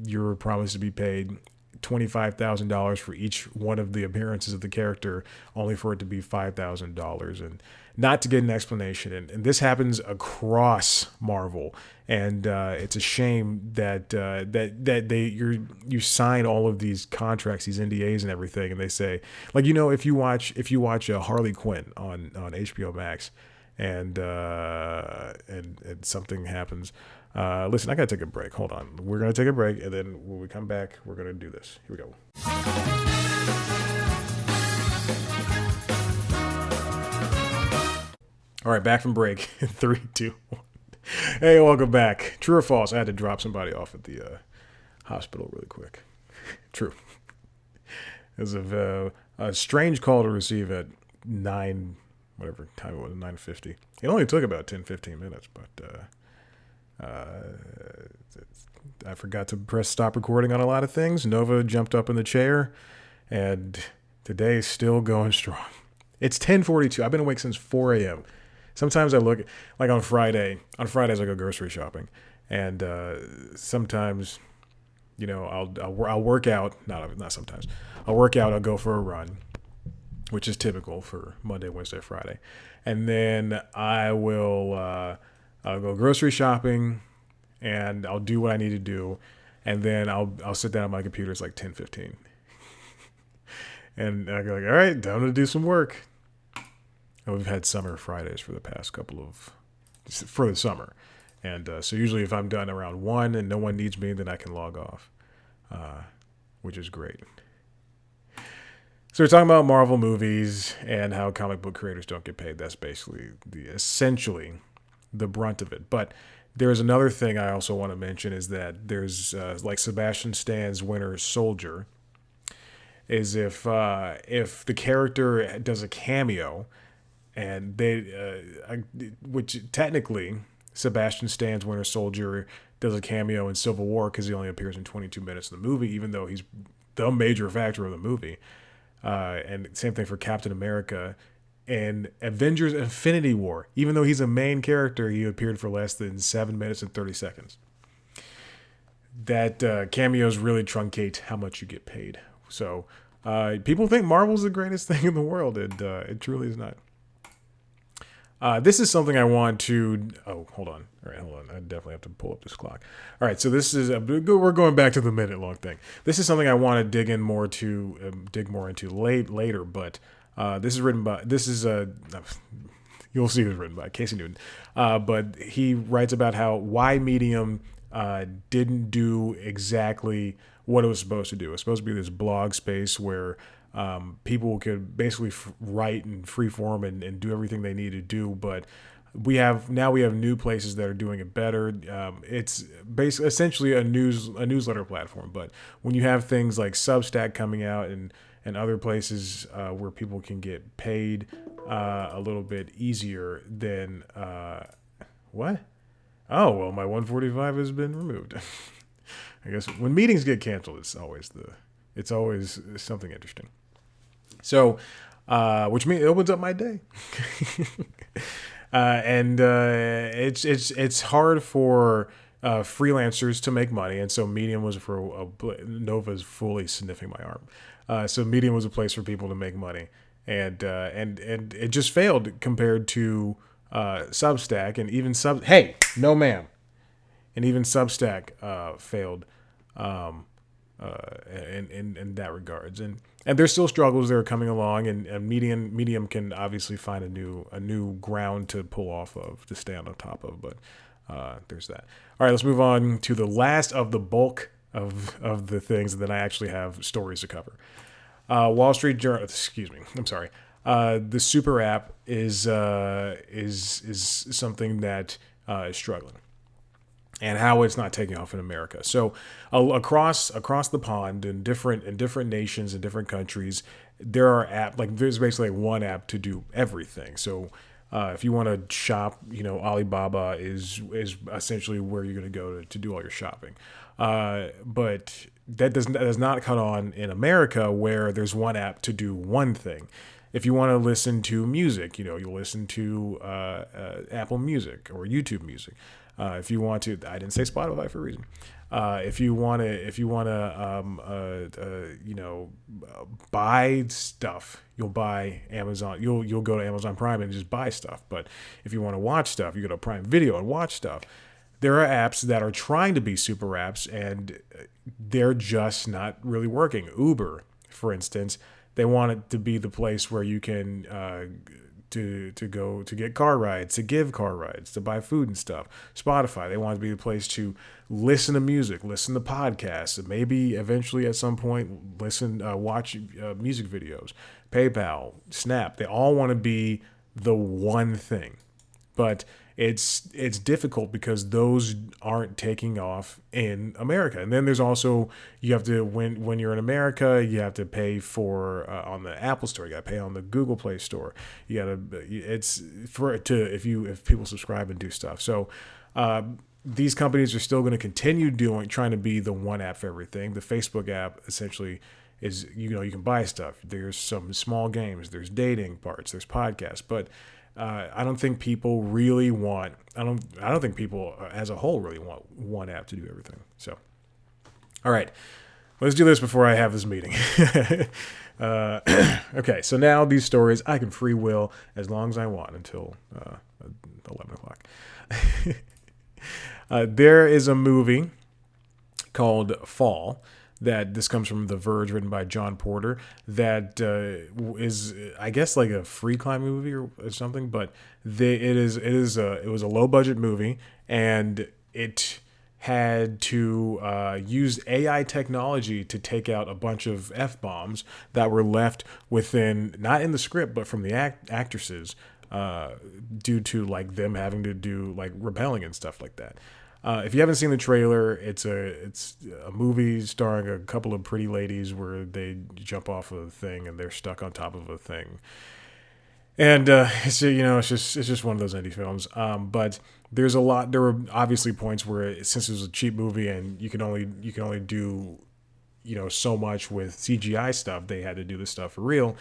you're promised to be paid $25,000 for each one of the appearances of the character, only for it to be $5,000, and not to get an explanation. And this happens across Marvel, and it's a shame that you sign all of these contracts, these NDAs and everything, and they say, like, if you watch Harley Quinn on HBO Max, and something happens. Listen, I gotta take a break. Hold on. We're gonna take a break, and then when we come back, we're gonna do this. Here we go. All right, back from break. 3, 2, 1. Hey, welcome back. True or false? I had to drop somebody off at the hospital really quick. True. As of a strange call to receive at 9, whatever time it was, 9:50. It only took about 10-15 minutes, but I forgot to press stop recording on a lot of things. Nova jumped up in the chair, and today's still going strong. It's 10:42. I've been awake since 4 a.m. Sometimes I look, like on Fridays I go grocery shopping, and sometimes, I'll work out. Not sometimes. I'll work out. I'll go for a run, which is typical for Monday, Wednesday, Friday, and then I'll go grocery shopping, and I'll do what I need to do, and then I'll sit down at my computer. It's like 10:15, and I go like, all right, time to do some work. And we've had summer Fridays for the past for the summer, and so usually if I'm done around 1 and no one needs me, then I can log off, which is great. So we're talking about Marvel movies and how comic book creators don't get paid. That's basically essentially the brunt of it. But there's another thing I also want to mention, is that there's like Sebastian Stan's Winter Soldier, is if the character does a cameo, and which technically Sebastian Stan's Winter Soldier does a cameo in Civil War because he only appears in 22 minutes in the movie, even though he's the major factor of the movie. And same thing for Captain America and Avengers Infinity War. Even though he's a main character, he appeared for less than 7 minutes and 30 seconds. That cameos really truncate how much you get paid. So people think Marvel's the greatest thing in the world, and it truly is not. This is something I want to... Oh, hold on. All right, hold on. I definitely have to pull up this clock. All right, so this is... we're going back to the minute-long thing. This is something I want to dig more into later, but this is written by... You'll see who's written by, Casey Newton. But he writes about why Medium didn't do exactly what it was supposed to do. It was supposed to be this blog space where... people could basically write in free form and do everything they need to do, but we have new places that are doing it better. It's basically essentially a newsletter platform, but when you have things like Substack coming out and other places where people can get paid a little bit easier than what? oh, well, my 145 has been removed. I guess when meetings get canceled, it's always something interesting. So, which means it opens up my day. And it's hard for freelancers to make money, and so Medium was Nova's fully sniffing my arm. So Medium was a place for people to make money, and it just failed compared to Substack, and even Hey, no ma'am, and even Substack failed in that regards, and there's still struggles that are coming along, and Medium can obviously find a new ground to pull off of, to stay on top of, but there's that. All right, let's move on to the last of the bulk of the things that I actually have stories to cover. Wall Street Journal. Excuse me. I'm sorry. The Super app is something that is struggling, and how it's not taking off in America. So across the pond in different nations and different countries, there are there's basically one app to do everything. So if you want to shop, Alibaba is essentially where you're going to go to do all your shopping. But that does not cut on in America, where there's one app to do one thing. If you want to listen to music, you'll listen to Apple Music or YouTube Music. If you want to, I didn't say Spotify for a reason. If you want to, buy stuff, you'll buy Amazon. You'll go to Amazon Prime and just buy stuff. But if you want to watch stuff, you go to Prime Video and watch stuff. There are apps that are trying to be super apps, and they're just not really working. Uber, for instance, they want it to be the place where you can to go to get car rides, to give car rides, to buy food and stuff. Spotify, they want it to be the place to listen to music, listen to podcasts, and maybe eventually at some point watch music videos. PayPal, Snap, they all want to be the one thing, but it's difficult because those aren't taking off in America. And then there's also, you have to, when you're in America, you have to pay for on the Apple Store, you got to pay on the Google Play Store. You got to, if people subscribe and do stuff. So these companies are still going to continue trying to be the one app for everything. The Facebook app essentially is, you can buy stuff. There's some small games, there's dating parts, there's podcasts, but I don't think people really want. I don't think people as a whole really want one app to do everything. So, all right, let's do this before I have this meeting. Okay, so now these stories I can free will as long as I want until 11 o'clock. There is a movie called Fall. This comes from The Verge, written by John Porter, that is, I guess, like a free climb movie or something, but it was a low budget movie, and it had to use AI technology to take out a bunch of F-bombs that were left within, not in the script, but from the actresses, due to them having to do rappelling and stuff like that. If you haven't seen the trailer, it's a movie starring a couple of pretty ladies where they jump off of a thing and they're stuck on top of a thing, and it's just one of those indie films. But there were obviously points where, since it was a cheap movie and you can only do so much with CGI stuff, they had to do this stuff for real.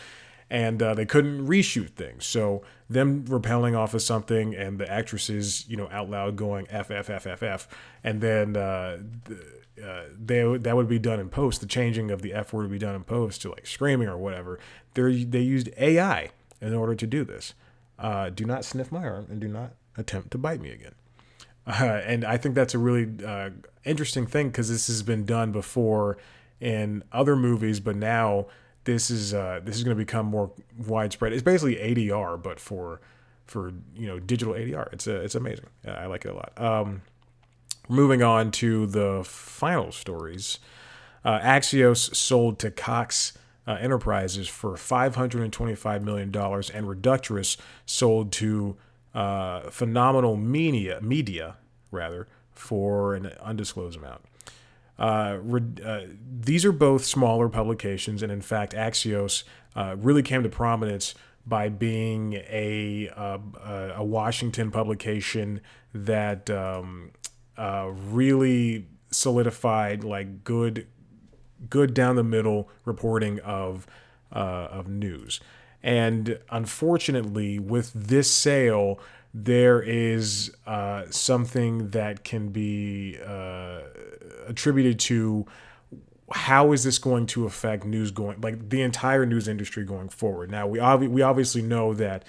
And they couldn't reshoot things. So them rappelling off of something and the actresses, out loud going F, F, F, F, F. And then that would be done in post. The changing of the F word would be done in post to screaming or whatever. They used AI in order to do this. Do not sniff my arm and do not attempt to bite me again. And I think that's a really interesting thing, because this has been done before in other movies, but now this is going to become more widespread. It's basically ADR, but for digital ADR. It's amazing. I like it a lot. Moving on to the final stories. Axios sold to Cox Enterprises for $525 million, and Reductress sold to Phenomenal Media for an undisclosed amount. These are both smaller publications, and in fact, Axios really came to prominence by being a Washington publication that really solidified like good down the middle reporting of news. And unfortunately, with this sale, there is something that can be attributed to how is this going to affect news going, like the entire news industry going forward. Now, we obviously know that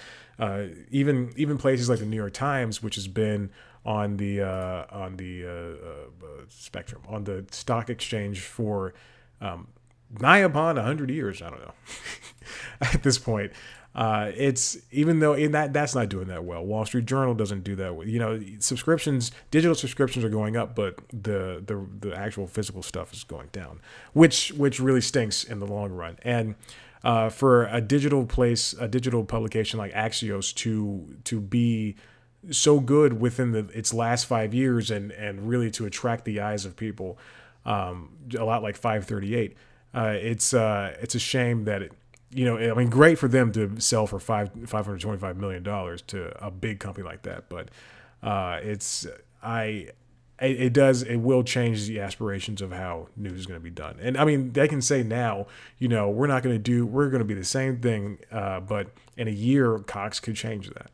even places like the New York Times, which has been on the spectrum, on the stock exchange for nigh upon 100 years. I don't know at this point. It's even though that's not doing that well. Wall Street Journal doesn't do that well. Digital subscriptions are going up, but the actual physical stuff is going down, which really stinks in the long run. And for a digital publication like Axios to be so good within its last 5 years and really to attract the eyes of people, a lot like 538. It's a shame that great for them to sell for $525 million to a big company like that, but it will change the aspirations of how news is going to be done. And I mean, they can say now, we're going to be the same thing, but in a year, Cox could change that.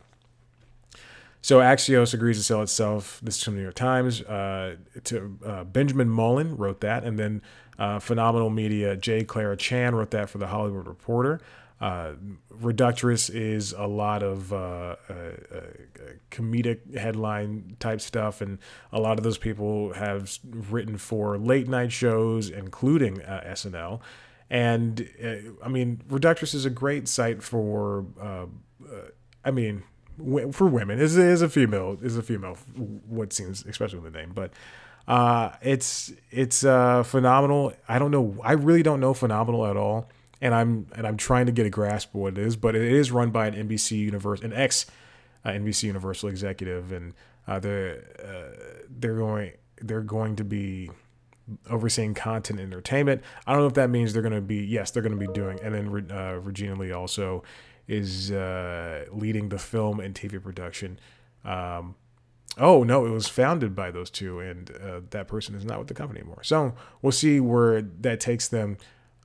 So Axios agrees to sell itself. This is from the New York Times. To Benjamin Mullen wrote that, and then Phenomenal Media, J. Clara Chan wrote that for The Hollywood Reporter. Reductress is a lot of comedic headline type stuff, and a lot of those people have written for late night shows, including SNL. And Reductress is a great site for for women. Is a female, what seems, especially with the name, but it's phenomenal. I really don't know Phenomenal at all, and I'm trying to get a grasp of what it is, but it is run by an ex NBC Universal executive, and they're going to be overseeing content and entertainment. I don't know if that means they're going to be doing, and then Regina Lee also is leading the film and TV production. Oh no, it was founded by those two, and that person is not with the company anymore. So we'll see where that takes them.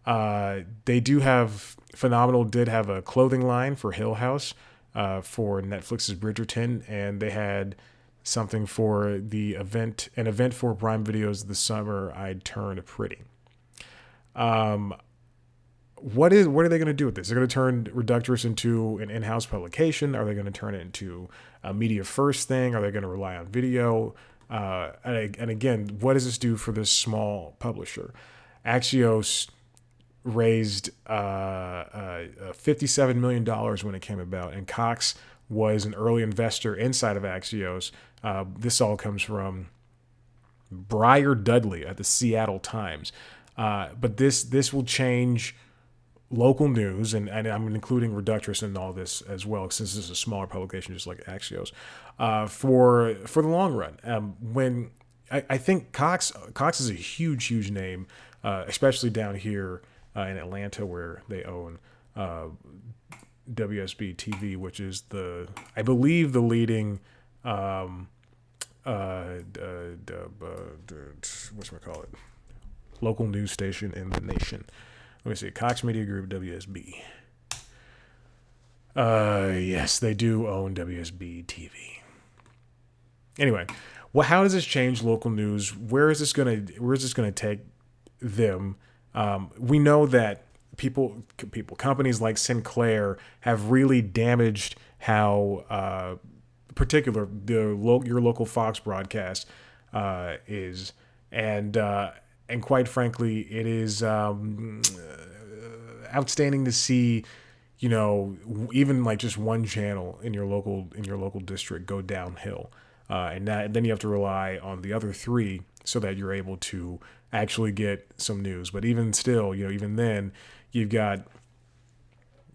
They do have Phenomenal did have a clothing line for Hill House, for Netflix's Bridgerton, and they had something for an event for Prime Video's The Summer I Turned Pretty. What are they going to do with this? They're going to turn Reductress into an in-house publication. Are they going to turn it into a media first thing? Are they going to rely on video? And again, what does this do for this small publisher? Axios raised $57 million when it came about, and Cox was an early investor inside of Axios. This all comes from Briar Dudley at the Seattle Times. But this will change local news, and I'm including Reductress in all this as well, since this is a smaller publication just like Axios, for the long run. When I think Cox is a huge name, especially down here in Atlanta, where they own WSB TV, which is I believe the leading whatchamacallit, local news station in the nation. Let me see. Cox Media Group, WSB. Yes, they do own WSB TV. Anyway, how does this change local news? Where is this gonna take them? We know that companies like Sinclair have really damaged how particular your local Fox broadcast is, and quite frankly, it is outstanding to see, even like just one channel in your local district go downhill, and then you have to rely on the other three so that you're able to actually get some news. But even still, even then, you've got,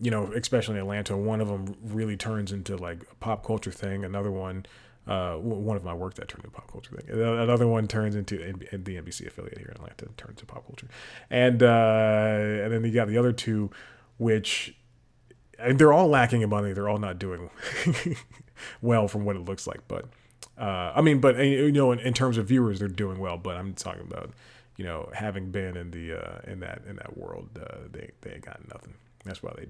especially in Atlanta, one of them really turns into like a pop culture thing. Another one. One of my work that turned into pop culture thing. Another one turns into the NBC affiliate here in Atlanta, turns to pop culture, and then you got the other two, which and they're all lacking in money. They're all not doing well from what it looks like. But in terms of viewers, they're doing well. But I'm talking about, having been in that world, they ain't got nothing. That's why they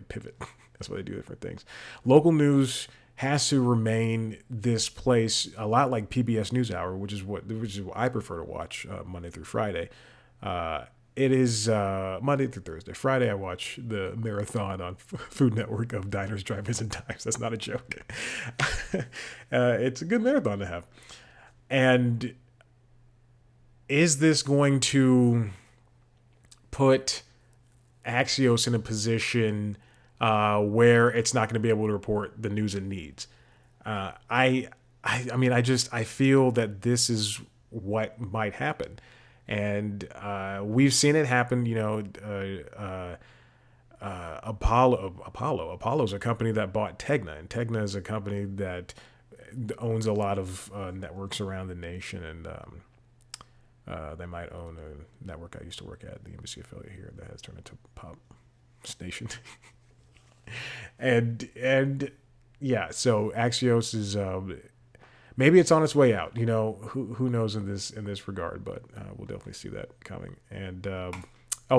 pivot. That's why they do different things. Local news has to remain this place a lot like PBS NewsHour, which is what I prefer to watch Monday through Friday. It is Monday through Thursday. Friday, I watch the marathon on Food Network of Diners, Drive-Ins, and Dives. That's not a joke. It's a good marathon to have. And is this going to put Axios in a position where it's not going to be able to report the news it needs? I feel that this is what might happen. And we've seen it happen. Apollo is a company that bought Tegna, and Tegna is a company that owns a lot of networks around the nation, and they might own a network I used to work at, the embassy affiliate here, that has turned into Pop Station. and yeah, so Axios is. Maybe it's on its way out. Who knows in this regard, but we'll definitely see that coming. And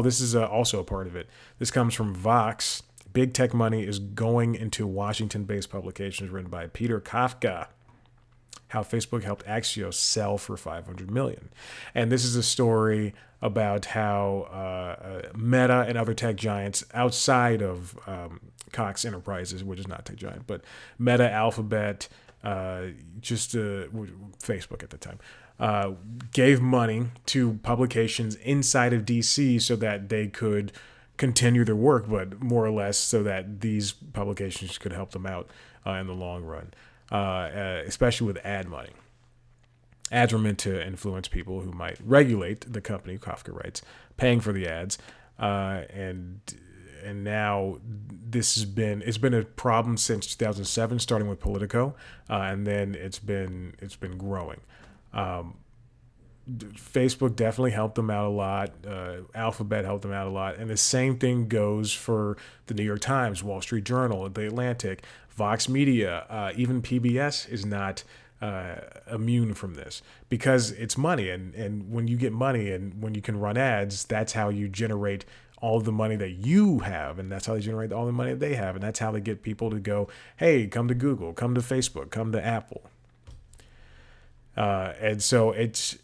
this is also a part of it. This comes from Vox. Big tech money is going into Washington-based publications, written by Peter Kafka. How Facebook helped Axios sell for $500 million. And this is a story about how Meta and other tech giants outside of Cox Enterprises, which is not a tech giant, but Meta, Alphabet, Facebook at the time, gave money to publications inside of DC so that they could continue their work, but more or less so that these publications could help them out in the long run, especially with ad money. Ads were meant to influence people who might regulate the company, Kafka writes, paying for the ads, and now it's been a problem since 2007, starting with Politico, and then it's been growing. Facebook definitely helped them out a lot. Alphabet helped them out a lot, and the same thing goes for the New York Times, Wall Street Journal, The Atlantic, Vox Media, even PBS is not immune from this because it's money, and when you get money and when you can run ads, that's how you generate all of the money that you have, and that's how they generate all the money that they have, and that's how they get people to go, hey, come to Google, come to Facebook, come to Apple. And so even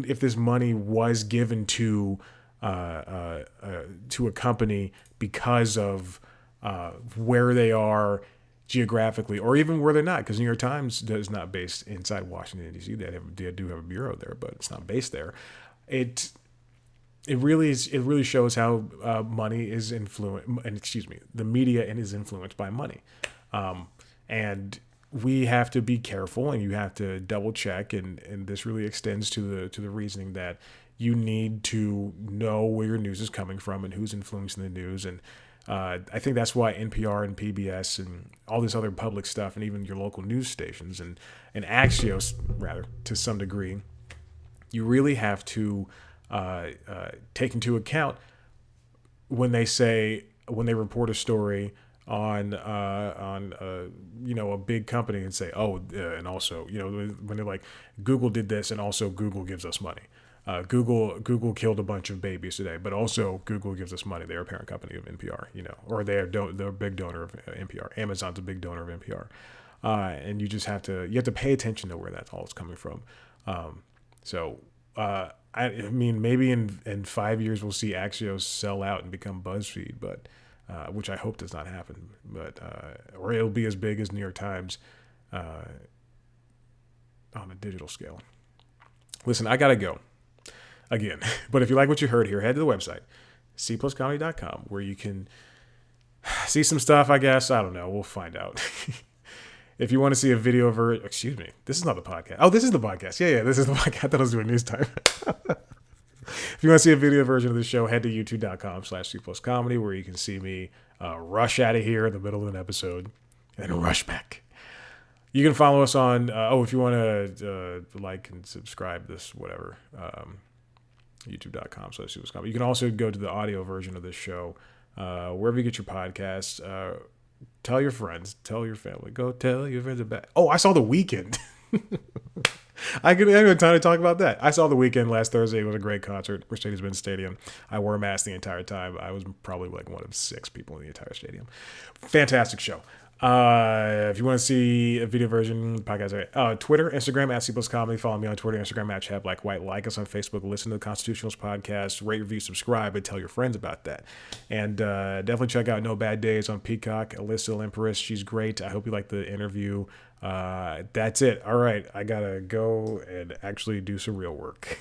if this money was given to a company because of where they are geographically, or even where they're not, because New York Times is not based inside Washington, D.C. They do have a bureau there, but it's not based there. It really shows how money is the media is influenced by money, and we have to be careful, and you have to double check, and this really extends to the reasoning that you need to know where your news is coming from and who's influencing the news. And I think that's why NPR and PBS and all this other public stuff, and even your local news stations and Axios, rather, to some degree, you really have to take into account when they report a story on a big company and say, and also, when they're like, Google did this and also Google gives us money. Google killed a bunch of babies today, but also Google gives us money. They're a parent company of NPR, or they're a big donor of NPR. Amazon's a big donor of NPR, and you have to pay attention to where that all is coming from. Maybe in 5 years we'll see Axios sell out and become BuzzFeed, but which I hope does not happen. But or it'll be as big as New York Times on a digital scale. Listen, I gotta go again, but if you like what you heard here, head to the website cpluscomedy.com, where you can see some stuff. I guess, I don't know, we'll find out. If you want to see a video version, excuse me, this is not the podcast. Oh, this is the podcast. Yeah, this is the podcast. I thought I was doing news time. If you want to see a video version of the show, head to youtube.com/cpluscomedy, where you can see me rush out of here in the middle of an episode and then rush back. You can follow us on, if you want to like and subscribe this, whatever, youtube.com/cpluscomedy. You can also go to the audio version of this show wherever you get your podcasts. Tell your friends, tell your family, go tell your friends about. Oh, I saw The Weeknd. I didn't have time to talk about that. I saw The Weeknd last Thursday. It was a great concert, Mercedes-Benz Stadium. I wore a mask the entire time. I was probably like one of 6 people in the entire stadium. Fantastic show. If you want to see a video version, podcast, Twitter, Instagram at C+ Comedy. Follow me on Twitter, Instagram at Chad Black White. Like us on Facebook. Listen to the Constitutionals podcast. Rate, review, subscribe, and tell your friends about that. And definitely check out No Bad Days on Peacock. Alyssa Limperis, she's great. I hope you like the interview. That's it. All right, I gotta go and actually do some real work.